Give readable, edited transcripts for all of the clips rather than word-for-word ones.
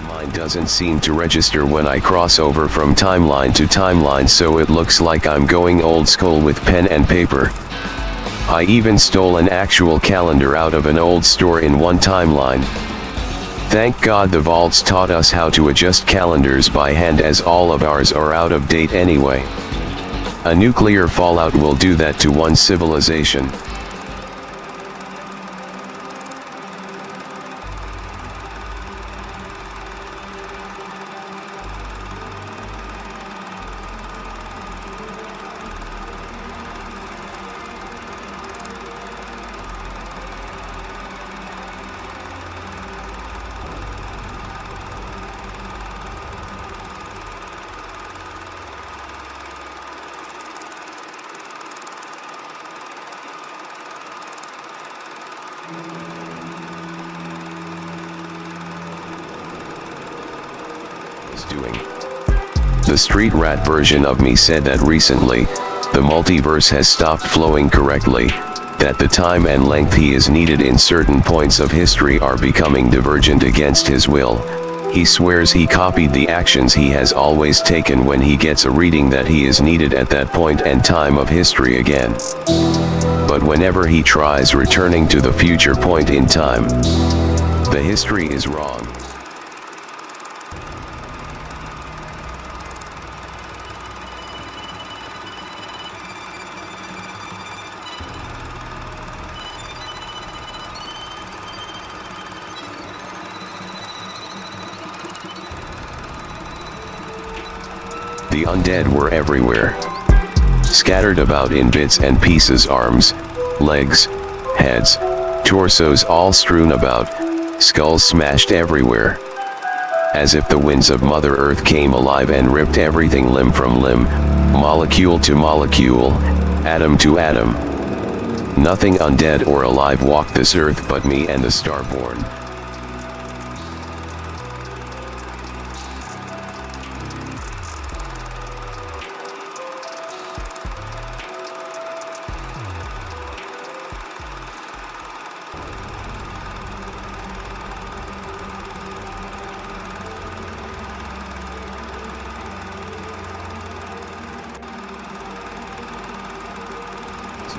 Mine doesn't seem to register when I cross over from timeline to timeline, so it looks like I'm going old school with pen and paper. I even stole an actual calendar out of an old store in one timeline. Thank God the vaults taught us how to adjust calendars by hand, as all of ours are out of date anyway. A nuclear fallout will do that to one civilization. Doing. The street rat version of me said that recently, the multiverse has stopped flowing correctly, that the time and length he is needed in certain points of history are becoming divergent against his will. He swears he copied the actions he has always taken when he gets a reading that he is needed at that point and time of history again. But whenever he tries returning to the future point in time, the history is wrong. The undead were everywhere. Scattered about in bits and pieces, arms, legs, heads, torsos all strewn about, skulls smashed everywhere. As if the winds of Mother Earth came alive and ripped everything limb from limb, molecule to molecule, atom to atom. Nothing undead or alive walked this earth but me and the Starborn.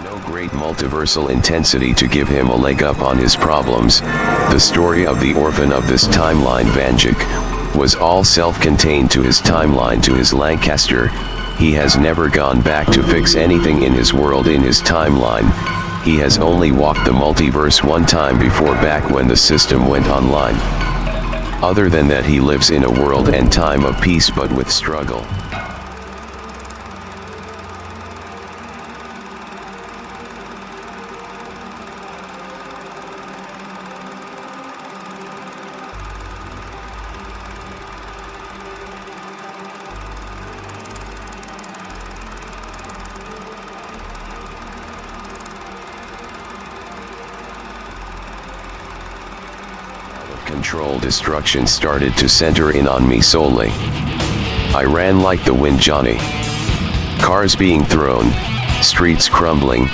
No great multiversal intensity to give him a leg up on his problems. The story of the orphan of this timeline, Vanjik, was all self-contained to his timeline, to his Lancaster. He has never gone back to fix anything in his world, in his timeline. He has only walked the multiverse one time before, back when the system went online. Other than that, he lives in a world and time of peace but with struggle. Control destruction started to center in on me solely. I ran like the wind, Johnny. Cars being thrown, streets crumbling,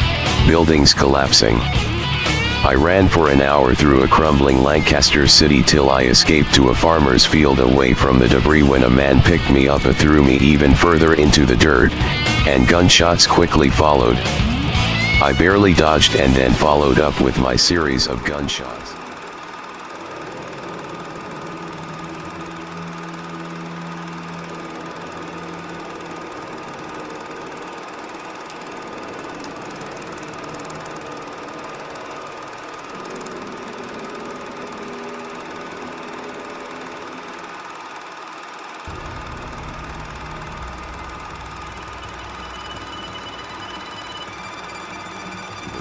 buildings collapsing. I ran for an hour through a crumbling Lancaster city till I escaped to a farmer's field away from the debris, when a man picked me up and threw me even further into the dirt, and gunshots quickly followed. I barely dodged and then followed up with my series of gunshots.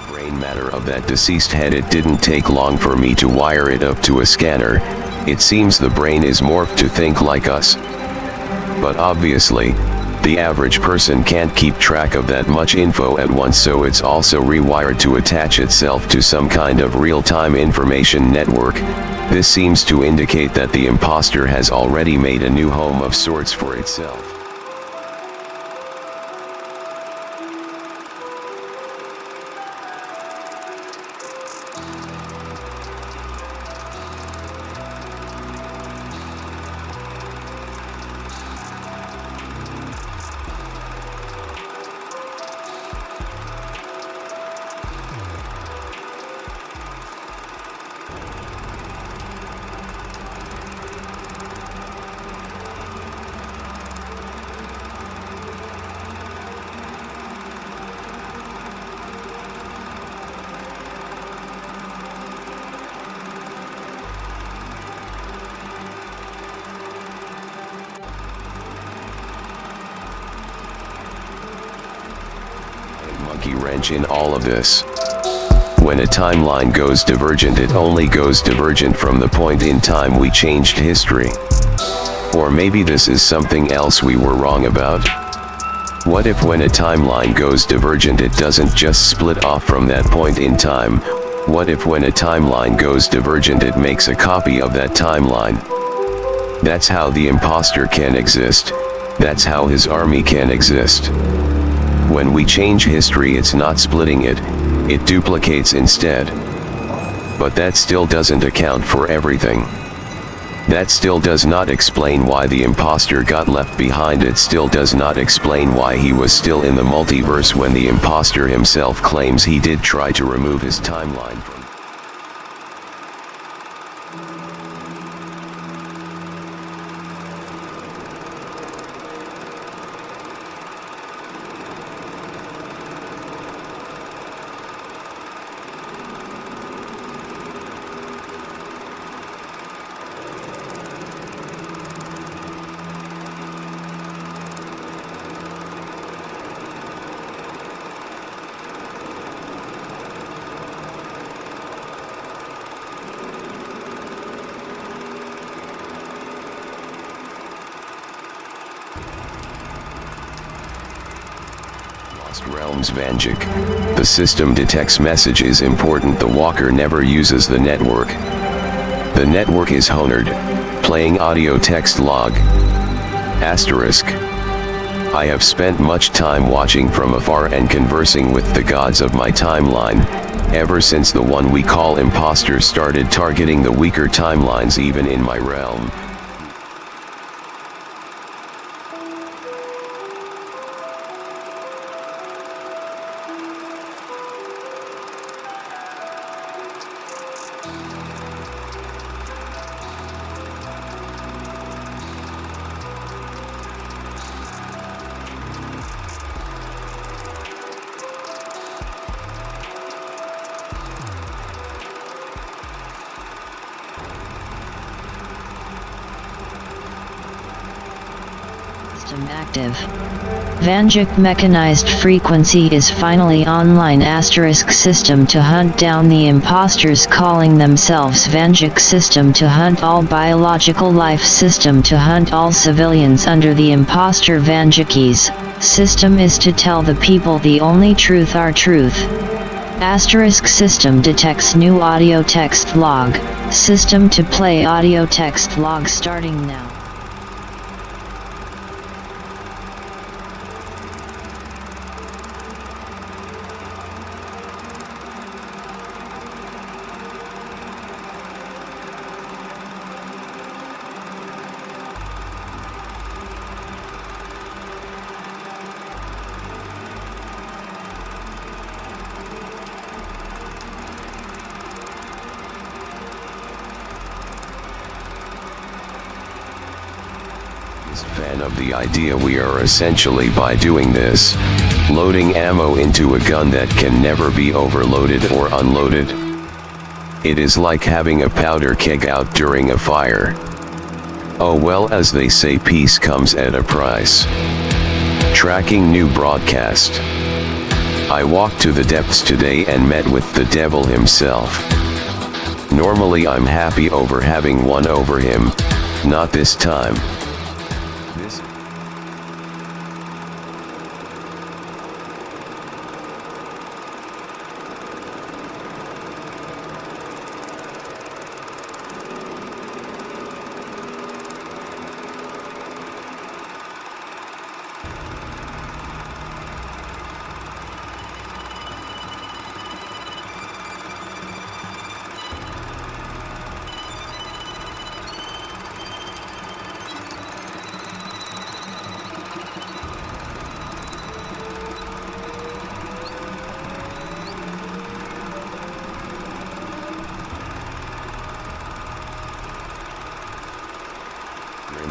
Brain matter of that deceased head, it didn't take long for me to wire it up to a scanner. It seems the brain is morphed to think like us. But obviously, The average person can't keep track of that much info at once, so it's also rewired to attach itself to some kind of real-time information network. This seems to indicate that the imposter has already made a new home of sorts for itself. Monkey wrench in all of this. When a timeline goes divergent, it only goes divergent from the point in time we changed history. Or maybe this is something else we were wrong about. What if when a timeline goes divergent it doesn't just split off from that point in time? What if when a timeline goes divergent it makes a copy of that timeline? That's how the imposter can exist. That's how his army can exist. When we change history, it's not splitting it, it duplicates instead. But that still doesn't account for everything. That still does not explain why the imposter got left behind. It still does not explain why he was still in the multiverse when the imposter himself claims he did try to remove his timeline from. Realms Vanjik. The system detects messages important. The walker never uses the network. The network is honored. Playing audio text log. Asterisk. I have spent much time watching from afar and conversing with the gods of my timeline, ever since the one we call imposter started targeting the weaker timelines even in my realm. System active. Vanjik mechanized frequency is finally online. Asterisk system to hunt down the imposters calling themselves Vanjik. System to hunt all biological life. System to hunt all civilians under the imposter Vanjikis. System is to tell the people the only truth, our truth. Asterisk system detects new audio text log. System to play audio text log starting now. Fan of the idea we are essentially, by doing this, loading ammo into a gun that can never be overloaded or unloaded. It is like having a powder keg out during a fire. Oh well, as they say, peace comes at a price. Tracking new broadcast. I walked to the depths today and met with the devil himself. Normally I'm happy over having won over him, not this time.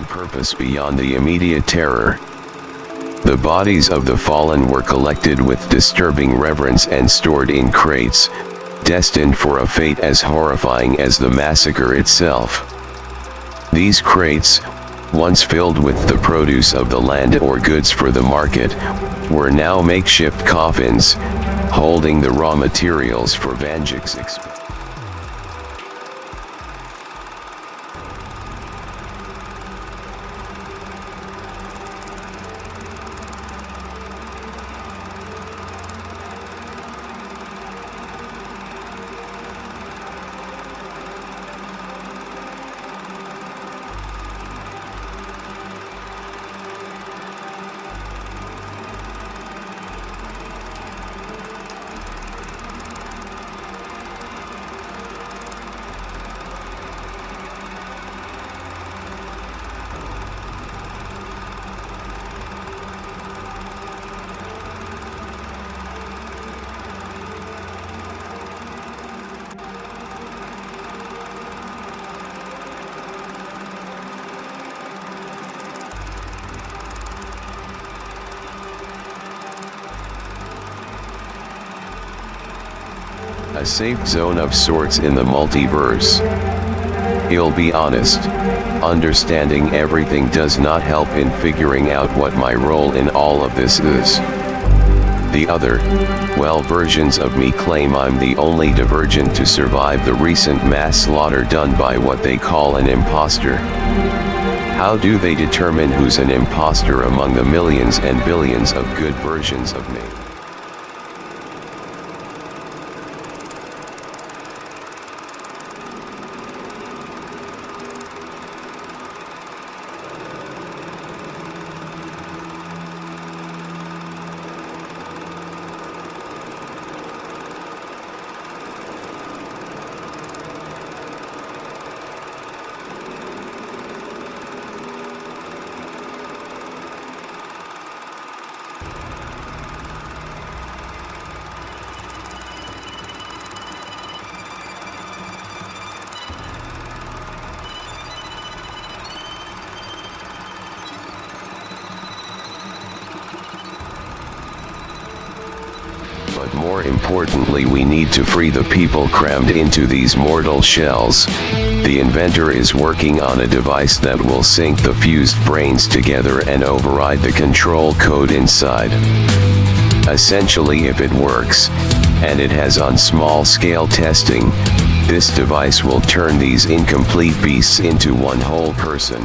some purpose beyond the immediate terror. The bodies of the fallen were collected with disturbing reverence and stored in crates, destined for a fate as horrifying as the massacre itself. These crates, once filled with the produce of the land or goods for the market, were now makeshift coffins, holding the raw materials for Vanjik's expansion. A safe zone of sorts in the multiverse. I'll be honest, understanding everything does not help in figuring out what my role in all of this is. The other, well, versions of me claim I'm the only divergent to survive the recent mass slaughter done by what they call an imposter. How do they determine who's an imposter among the millions and billions of good versions of me? But more importantly, we need to free the people crammed into these mortal shells. The inventor is working on a device that will sync the fused brains together and override the control code inside. Essentially, if it works, and it has on small-scale testing, this device will turn these incomplete beasts into one whole person.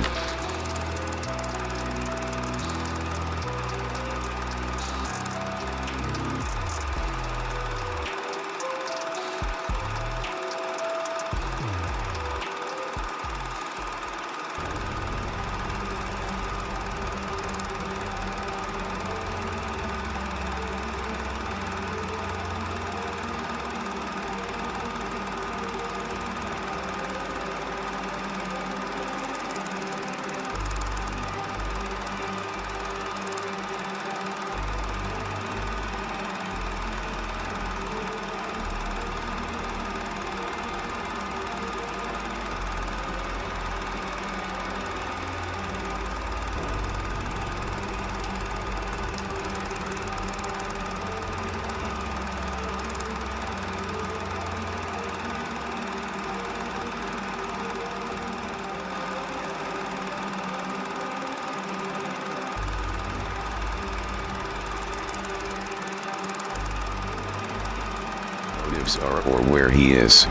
Are or where he is.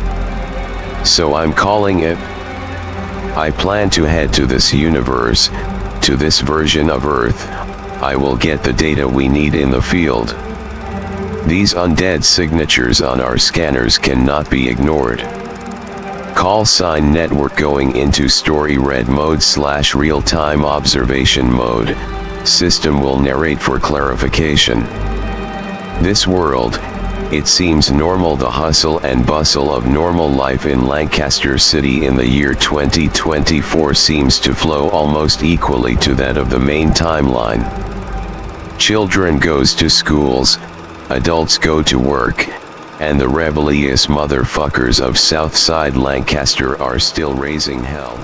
So I'm calling it. I plan to head to this universe, to this version of Earth. I will get the data we need in the field. These undead signatures on our scanners cannot be ignored. Call sign network going into story red mode / real-time observation mode. System will narrate for clarification. This world, it seems normal. The hustle and bustle of normal life in Lancaster City in the year 2024 seems to flow almost equally to that of the main timeline. Children goes to schools, adults go to work, and the rebellious motherfuckers of Southside Lancaster are still raising hell.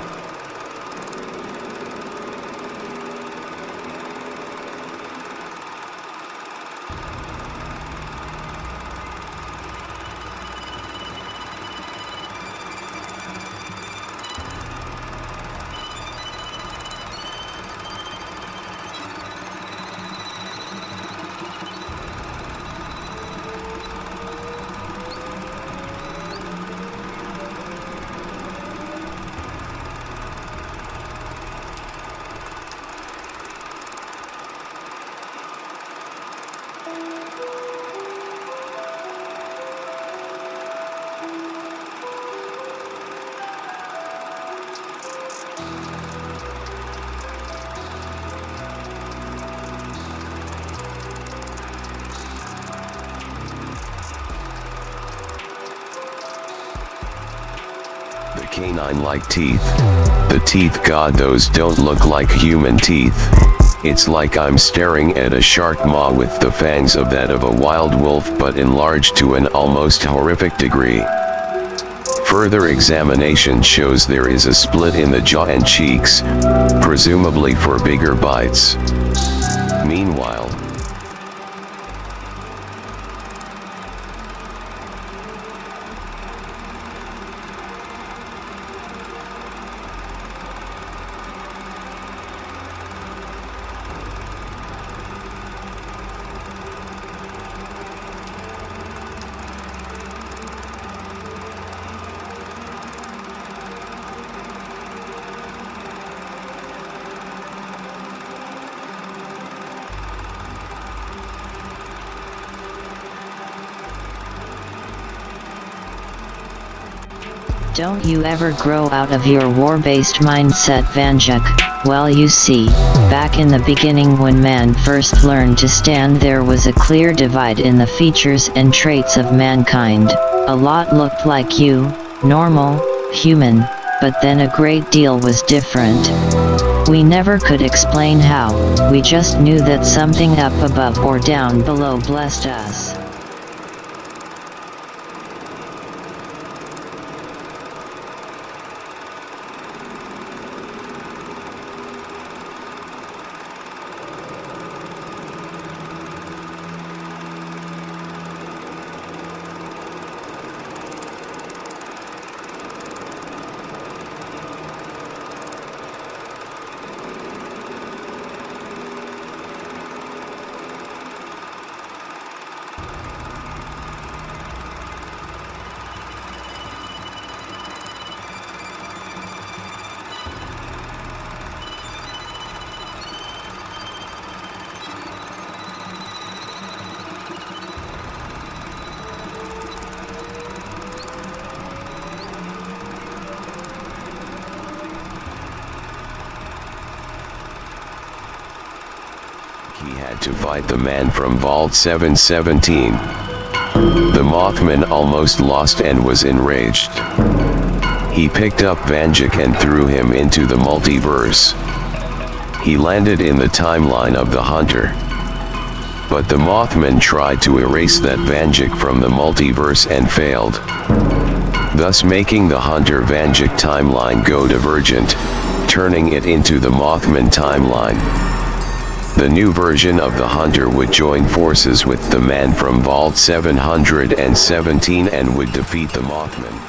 canine-like teeth. The teeth, God, those don't look like human teeth. It's like I'm staring at a shark maw with the fangs of that of a wild wolf, but enlarged to an almost horrific degree. Further examination shows there is a split in the jaw and cheeks, presumably for bigger bites. Meanwhile, Don't you ever grow out of your war-based mindset, Vanjuk? Well, you see, back in the beginning when man first learned to stand, there was a clear divide in the features and traits of mankind. A lot looked like you, normal, human, but then a great deal was different. We never could explain how, we just knew that something up above or down below blessed us. he had to fight the man from Vault 717. The Mothman almost lost and was enraged. He picked up Vanjuk and threw him into the multiverse. He landed in the timeline of the Hunter. But the Mothman tried to erase that Vanjuk from the multiverse and failed, thus making the Hunter Vanjuk timeline go divergent, turning it into the Mothman timeline. The new version of the Hunter would join forces with the man from Vault 717 and would defeat the Mothman.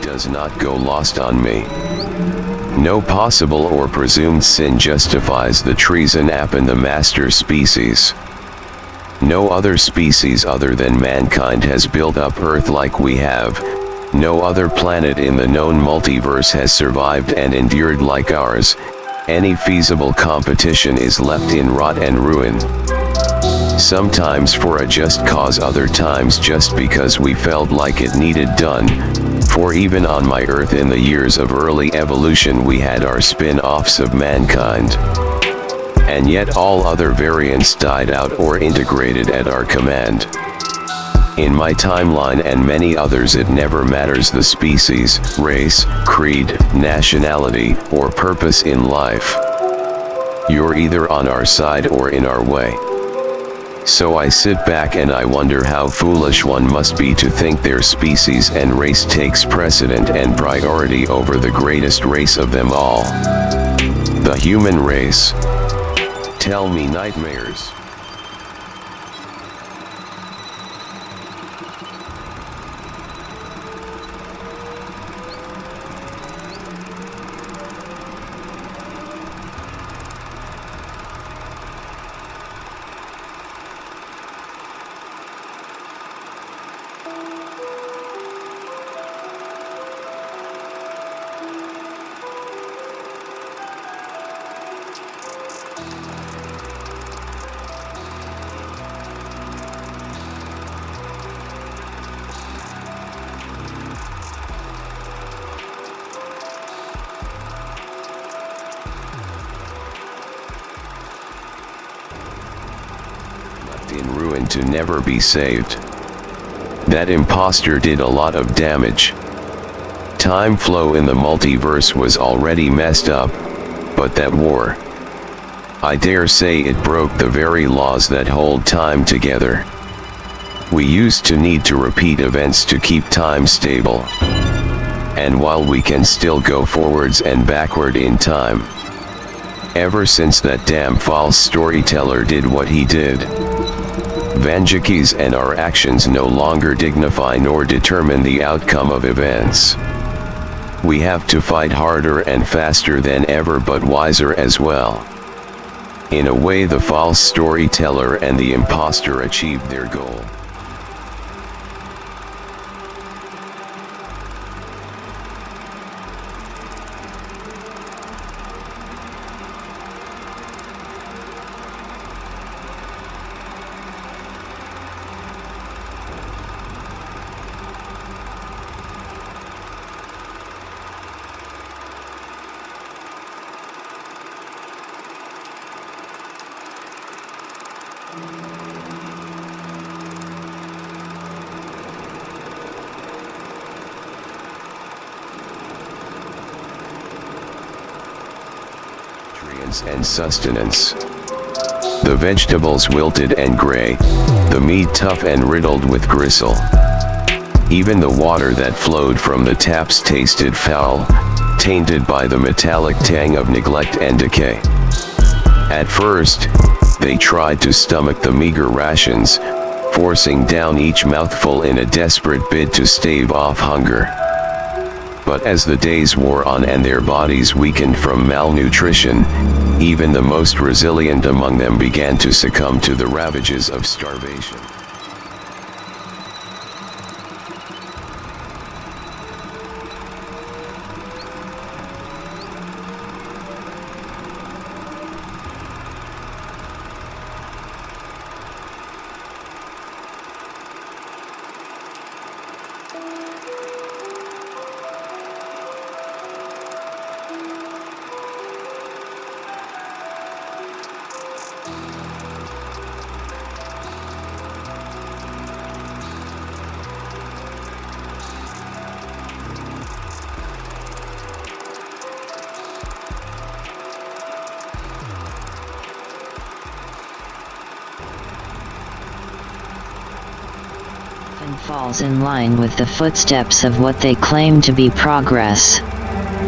Does not go lost on me. No possible or presumed sin justifies the treason upon the master species. No other species other than mankind has built up Earth like we have. No other planet in the known multiverse has survived and endured like ours. Any feasible competition is left in rot and ruin. Sometimes for a just cause, other times just because we felt like it needed done. For even on my Earth in the years of early evolution we had our spin-offs of mankind. And yet all other variants died out or integrated at our command. In my timeline and many others it never matters the species, race, creed, nationality, or purpose in life. You're either on our side or in our way. So I sit back and I wonder how foolish one must be to think their species and race takes precedent and priority over the greatest race of them all. The human race. Tell me nightmares. and ruined to never be saved. That imposter did a lot of damage. Time flow in the multiverse was already messed up, but that war, I dare say it broke the very laws that hold time together. We used to need to repeat events to keep time stable. And while we can still go forwards and backward in time, ever since that damn false storyteller did what he did, Vanjikis and our actions no longer dignify nor determine the outcome of events. We have to fight harder and faster than ever, but wiser as well. In a way, the false storyteller and the imposter achieved their goal. Nutrients and sustenance. The vegetables wilted and gray, the meat tough and riddled with gristle. Even the water that flowed from the taps tasted foul, tainted by the metallic tang of neglect and decay. At first, they tried to stomach the meager rations, forcing down each mouthful in a desperate bid to stave off hunger. But as the days wore on and their bodies weakened from malnutrition, even the most resilient among them began to succumb to the ravages of starvation. And falls in line with the footsteps of what they claim to be progress.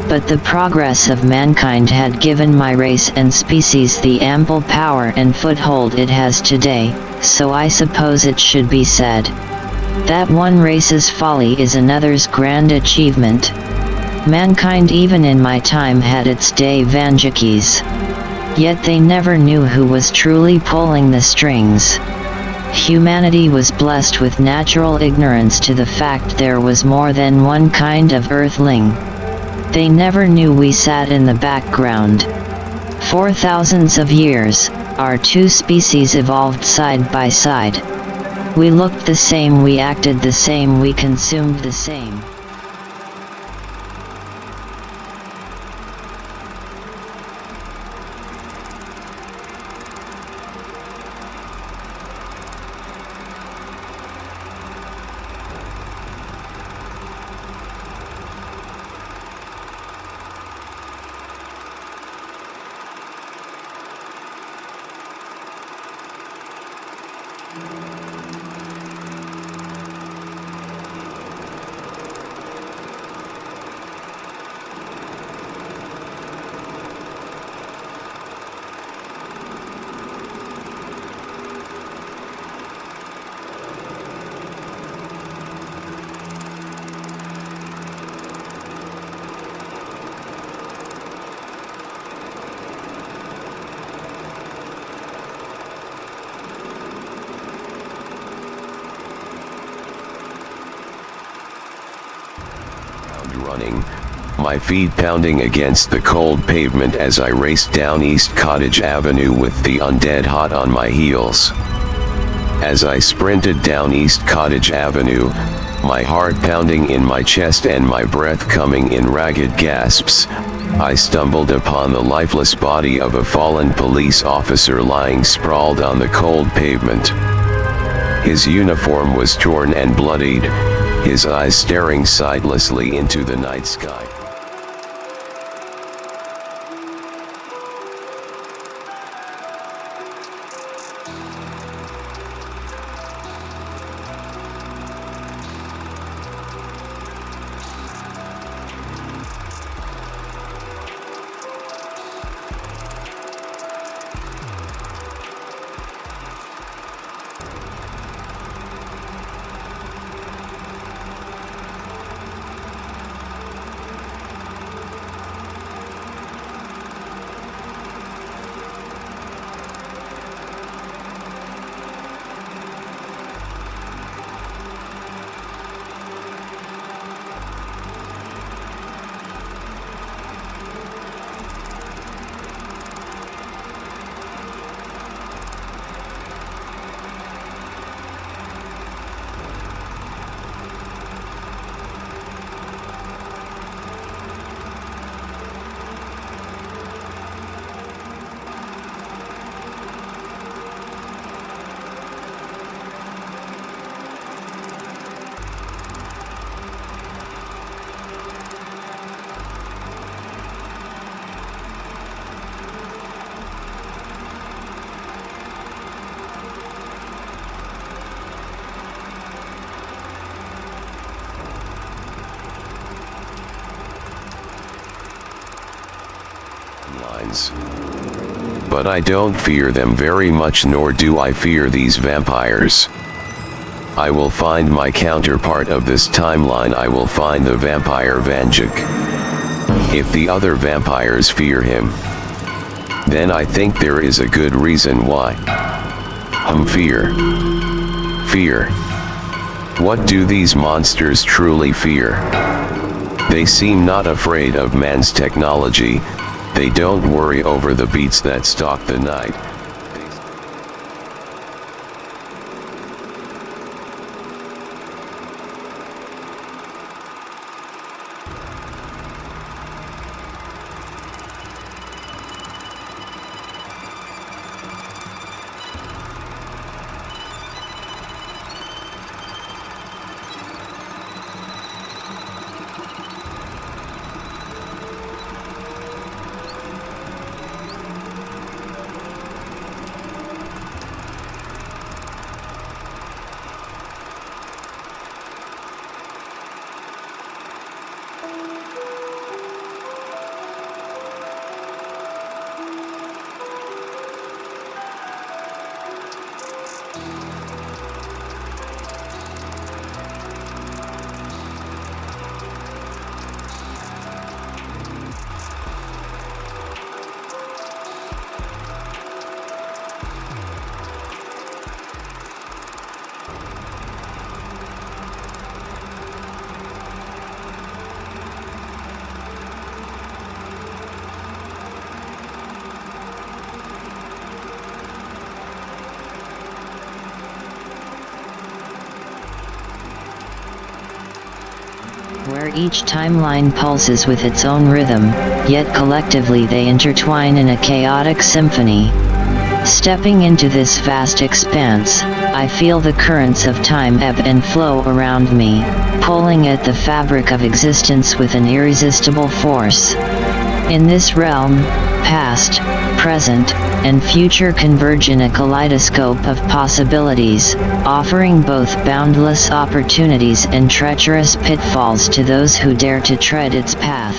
But the progress of mankind had given my race and species the ample power and foothold it has today, so I suppose it should be said that one race's folly is another's grand achievement. Mankind even in my time had its day Vanjikis. Yet they never knew who was truly pulling the strings. Humanity was blessed with natural ignorance to the fact there was more than one kind of earthling. They never knew we sat in the background. For thousands of years, our two species evolved side by side. We looked the same, we acted the same, we consumed the same. Running, my feet pounding against the cold pavement as I raced down East Cottage Avenue with the undead hot on my heels. As I sprinted down East Cottage Avenue, my heart pounding in my chest and my breath coming in ragged gasps, I stumbled upon the lifeless body of a fallen police officer lying sprawled on the cold pavement. His uniform was torn and bloodied, his eyes staring sightlessly into the night sky. But I don't fear them very much, nor do I fear these vampires. I will find my counterpart of this timeline. I will find the vampire Vanjik. If the other vampires fear him, then I think there is a good reason why. Fear. Fear. What do these monsters truly fear? They seem not afraid of man's technology. They don't worry over the beats that stalk the night. Where each timeline pulses with its own rhythm, yet collectively they intertwine in a chaotic symphony. Stepping into this vast expanse, I feel the currents of time ebb and flow around me, pulling at the fabric of existence with an irresistible force. In this realm, past, present, and future converge in a kaleidoscope of possibilities, offering both boundless opportunities and treacherous pitfalls to those who dare to tread its path.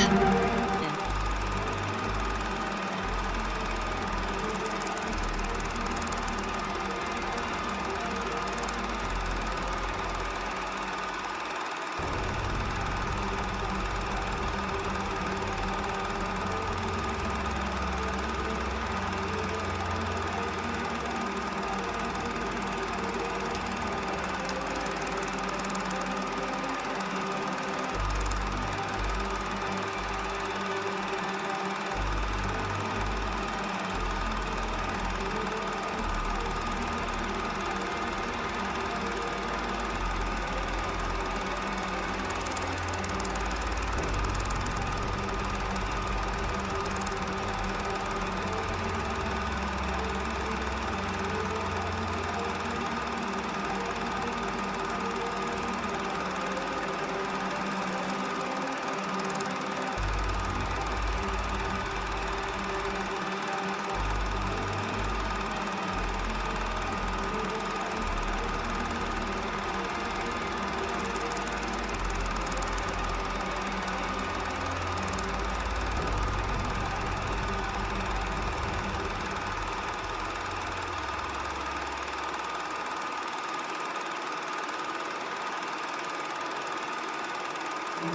Why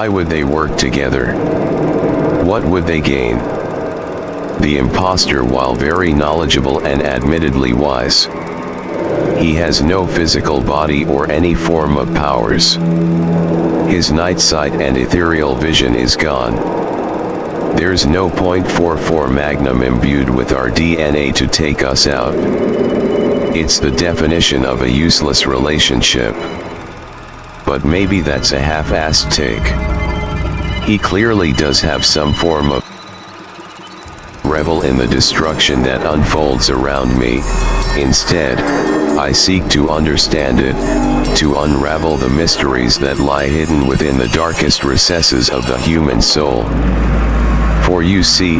would they work together? What would they gain? The imposter, while very knowledgeable and admittedly wise, he has no physical body or any form of powers. His night sight and ethereal vision is gone. There's no .44 Magnum imbued with our DNA to take us out. It's the definition of a useless relationship. But maybe that's a half-assed take. He clearly does have some form of revel in the destruction that unfolds around me. Instead, I seek to understand it, to unravel the mysteries that lie hidden within the darkest recesses of the human soul. For you see,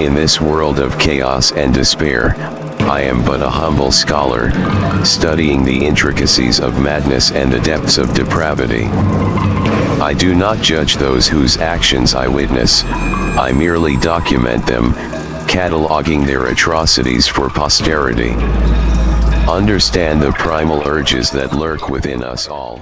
in this world of chaos and despair, I am but a humble scholar, studying the intricacies of madness and the depths of depravity. I do not judge those whose actions I witness, I merely document them, cataloging their atrocities for posterity. Understand the primal urges that lurk within us all.